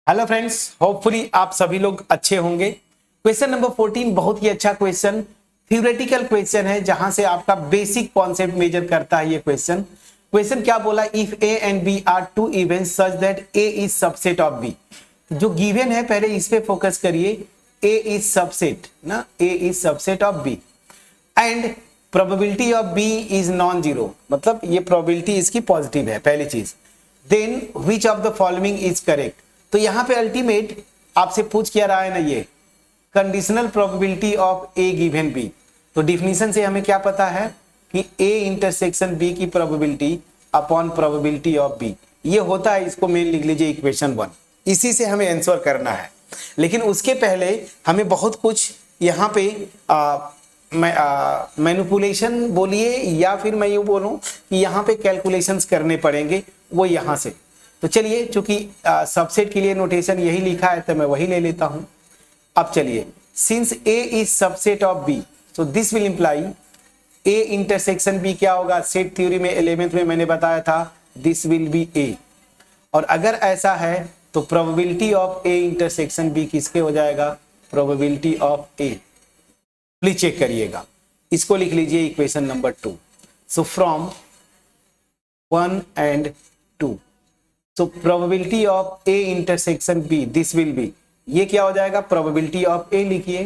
Hello friends, hopefully आप सभी लोग अच्छे होंगे। क्वेश्चन नंबर 14 बहुत ही अच्छा क्वेश्चन, थ्योरेटिकल क्वेश्चन है जहां से आपका बेसिक कॉन्सेप्ट मेजर करता है ये क्वेश्चन क्या बोला, if A and B are two events such that A is subset of B. जो गिवन है पहले इस पे फोकस करिए, ए इज सबसेट ना, A is subset of B and probability of B is non zero, मतलब ये प्रोबेबिलिटी इसकी पॉजिटिव है पहली चीज। Then which of the following is correct, तो यहां पे अल्टीमेट आपसे पूछ क्या रहा है ना, ये conditional probability of A given B. तो डिफिनीशन से हमें क्या पता है कि ए इंटरसेक्शन बी की probability upon probability of B, ये होता है, इसको मेन लिख लीजिए इक्वेशन 1, इसी से हमें आंसर करना है। लेकिन उसके पहले हमें बहुत कुछ यहाँ पे मैनिपुलेशन बोलिए या फिर मैं यूं बोलूं कि यहाँ पे कैलकुलेशंस करने पड़ेंगे, वो यहाँ से। तो चलिए, चूंकि सबसेट के लिए नोटेशन यही लिखा है तो मैं वही ले लेता हूं। अब चलिए, since A is subset of B, so this will imply A intersection B क्या होगा, सेट थ्योरी में 11th में मैंने बताया था, दिस विल बी ए। और अगर ऐसा है तो probability of A intersection B किसके हो जाएगा, probability of A. Please check करिएगा, इसको लिख लीजिए equation number 2। So from 1 and 2, so probability of A intersection B, this will be, ये क्या हो जाएगा, probability of A लिखिए,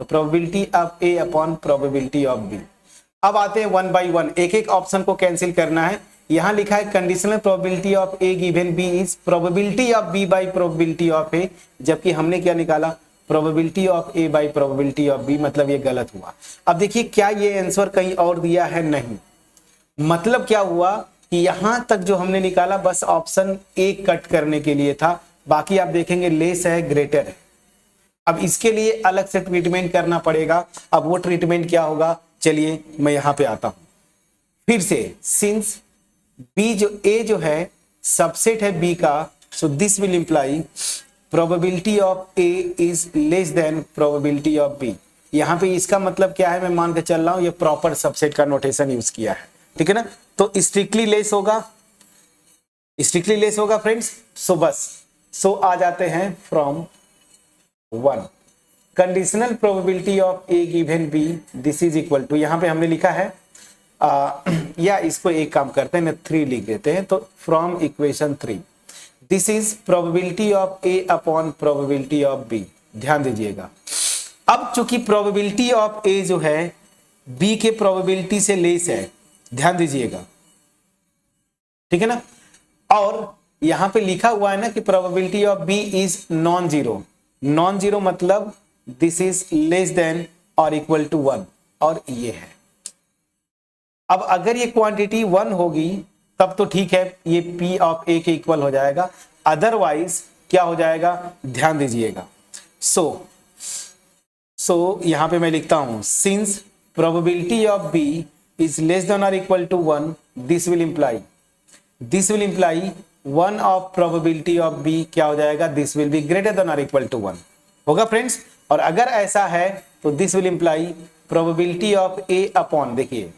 तो probability of A upon probability of B। अब आते हैं 1 by 1, एक एक ऑप्शन को कैंसिल करना है। यहां लिखा है conditional probability of A given B is probability of B by probability of A, जबकि हमने क्या निकाला, probability of A by probability of B, मतलब ये गलत हुआ। अब देखिए, क्या ये आंसर कहीं और दिया है, नहीं, मतलब क्या हुआ कि यहां तक जो हमने निकाला बस ऑप्शन ए कट करने के लिए था, बाकी आप देखेंगे लेस है ग्रेटर है। अब इसके लिए अलग से ट्रीटमेंट करना पड़ेगा। अब वो ट्रीटमेंट क्या होगा, चलिए मैं यहां पे आता हूं फिर से। सिंस बी जो ए जो है सबसेट है बी का, so this will imply probability of A is less than probability of B. यहां पे इसका मतलब क्या है, मैं मान के चल रहा हूं ये प्रॉपर सबसेट का नोटेशन यूज किया है, ठीक है ना। तो स्ट्रिक्टली लेस होगा, स्ट्रिक्टली लेस होगा फ्रेंड्स। सो बस, सो आ जाते हैं from 1, conditional probability of A given B this is equal to, यहां पे हमने लिखा है या इसको एक काम करते हैं ना, 3 लिख देते हैं। तो from equation 3, this is probability of A upon probability of B. ध्यान दीजिएगा, अब चूंकि प्रोबेबिलिटी ऑफ ए जो है बी के प्रोबेबिलिटी से लेस है, ध्यान दीजिएगा, ठीक है ना। और यहां पे लिखा हुआ है ना कि probability of B is non zero, non zero मतलब दिस इज लेस देन और इक्वल टू 1, और ये है। अब अगर ये क्वांटिटी 1 होगी तब तो ठीक है, ये पी ऑफ ए के इक्वल हो जाएगा, अदरवाइज क्या हो जाएगा, ध्यान दीजिएगा। सो यहां पे मैं लिखता हूं, since probability of B is less than or equal to 1, this will imply 1 of probability of B क्या हो जाएगा, this will be greater than or equal to 1 होगा फ्रेंड्स। और अगर ऐसा है तो this will imply probability of A upon, देखिए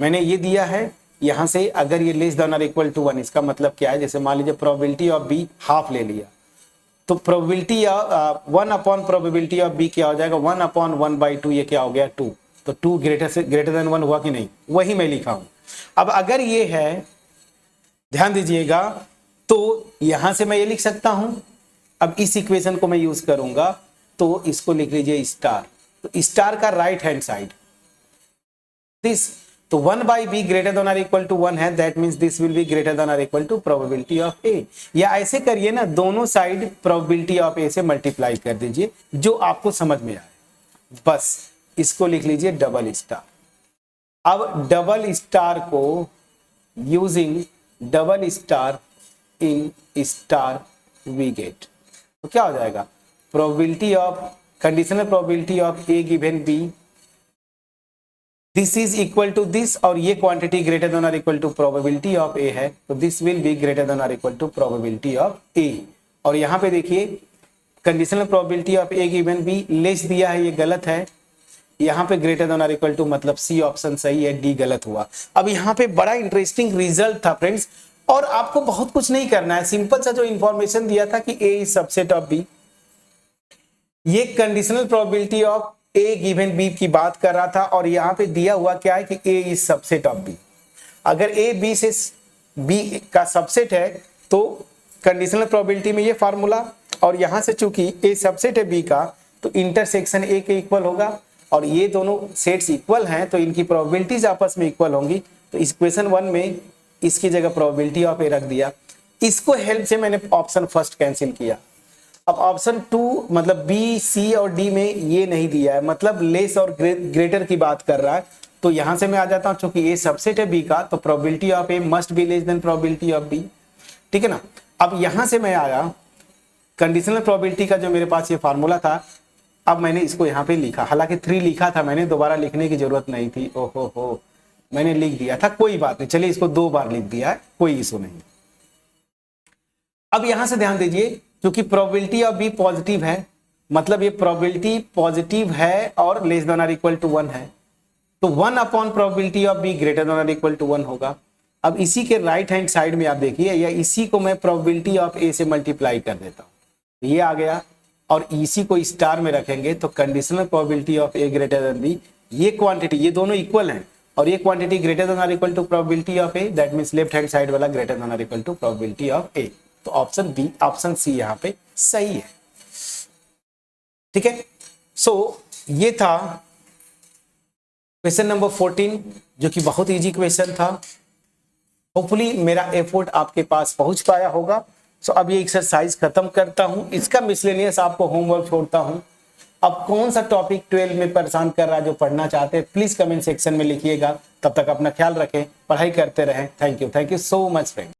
मैंने ये दिया है यहां से, अगर ये लेस देन और इक्वल टू 1, इसका मतलब क्या है, जैसे मान लीजिए प्रोबेबिलिटी ऑफ B हाफ ले लिया, तो probability 1 upon probability of B क्या हो जाएगा, 1 अपॉन 1 बाई 2, ये क्या हो गया 2। तो 2 ग्रेटर देन 1 हुआ कि नहीं, वही मैं लिखा हूं। अब अगर ये है, ध्यान दीजिएगा, तो यहां से मैं ये लिख सकता हूं। अब इस इक्वेशन को मैं यूज करूंगा, तो इसको लिख लीजिए स्टार, तो स्टार का राइट हैंड साइड दिस, तो 1 बाई बी ग्रेटर देन और इक्वल टू 1 है, that means this will be greater than और इक्वल टू प्रोबेबिलिटी ऑफ ए। या ऐसे करिए ना, दोनों साइड प्रोबेबिलिटी ऑफ ए से मल्टीप्लाई कर दीजिए, जो आपको समझ में आए, बस इसको लिख लीजिए डबल स्टार। अब डबल स्टार को using double star in star we get, तो क्या हो जाएगा, probability of, conditional probability of A given B this is equal to this, और ये क्वांटिटी ग्रेटर देन और equal to probability of A है, तो this will be greater than और equal to probability of A. और यहां पे देखिए conditional probability of A given B less दिया है, ये गलत है, यहाँ पे ग्रेटर देन और इक्वल टू मतलब सी ऑप्शन सही है, डी गलत हुआ। अब यहाँ पे बड़ा इंटरेस्टिंग रिजल्ट था फ्रेंड्स, और आपको बहुत कुछ नहीं करना है, सिंपल सा जो इंफॉर्मेशन दिया था कि A is subset of B, ये conditional probability of A given B की बात कर रहा था, और यहां पे दिया हुआ क्या है कि A is subset of B. अगर ए बी से बी का सबसेट है तो कंडीशनल प्रोबेबिलिटी में ये फार्मूला, और यहां से चूंकि ए सबसेट है बी का तो इंटरसेक्शन ए के इक्वल होगा, और ये दोनों सेट्स इक्वल हैं तो इनकी प्रोबेबिलिटीज आपस में इक्वल होंगी। तो इक्वेशन 1 में इसकी जगह प्रोबेबिलिटी ऑफ ए रख दिया, इसको हेल्प से मैंने ऑप्शन फर्स्ट कैंसिल किया। अब ऑप्शन 2 मतलब बी सी और डी में ये नहीं दिया है, मतलब लेस और ग्रेटर की बात कर रहा है, तो यहां से मैं आ जाता हूं, चूंकि ए सबसेट है बी का तो probability of A must be less than probability of B, ठीक है ना। अब यहां से मैं आया कंडीशनल प्रोबेबिलिटी का जो मेरे पास ये फार्मूला था, अब मैंने इसको यहाँ पे लिखा, हालांकि 3 लिखा था मैंने, दोबारा लिखने की जरूरत नहीं थी, ओहो हो मैंने लिख दिया था, कोई बात नहीं, चलिए इसको 2 बार लिख दिया है, कोई इशू नहीं। अब यहां से ध्यान दीजिए, क्योंकि प्रोबेबिलिटी ऑफ बी पॉजिटिव है, मतलब ये प्रोबेबिलिटी पॉजिटिव है और लेस देन और इक्वल टू 1 है, तो 1 upon probability of B greater than और इक्वल टू 1 होगा। अब इसी के राइट हैंड साइड में आप देखिए, या इसी को मैं प्रोबेबिलिटी ऑफ ए से मल्टीप्लाई कर देता हूं, ये आ गया, और इसी को स्टार में रखेंगे तो conditional probability of A greater than B, ये क्वांटिटी, ये दोनों इक्वल हैं, और ये क्वांटिटी ग्रेटर देन और equal to probability of A, that means left hand side वाला ग्रेटर देन और equal to probability of A. तो ऑप्शन बी, ऑप्शन सी यहाँ पे सही है, ठीक है। सो ये था क्वेश्चन नंबर 14, जो कि बहुत इजी क्वेश्चन था। होपफुली मेरा एफर्ट आपके पास पहुंच पाया होगा। सो अब ये एक्सरसाइज खत्म करता हूं, इसका मिसलेनियस आपको होमवर्क छोड़ता हूं। अब कौन सा टॉपिक 12 में परेशान कर रहा है, जो पढ़ना चाहते हैं प्लीज कमेंट सेक्शन में लिखिएगा। तब तक अपना ख्याल रखें, पढ़ाई करते रहें। Thank you so much friend.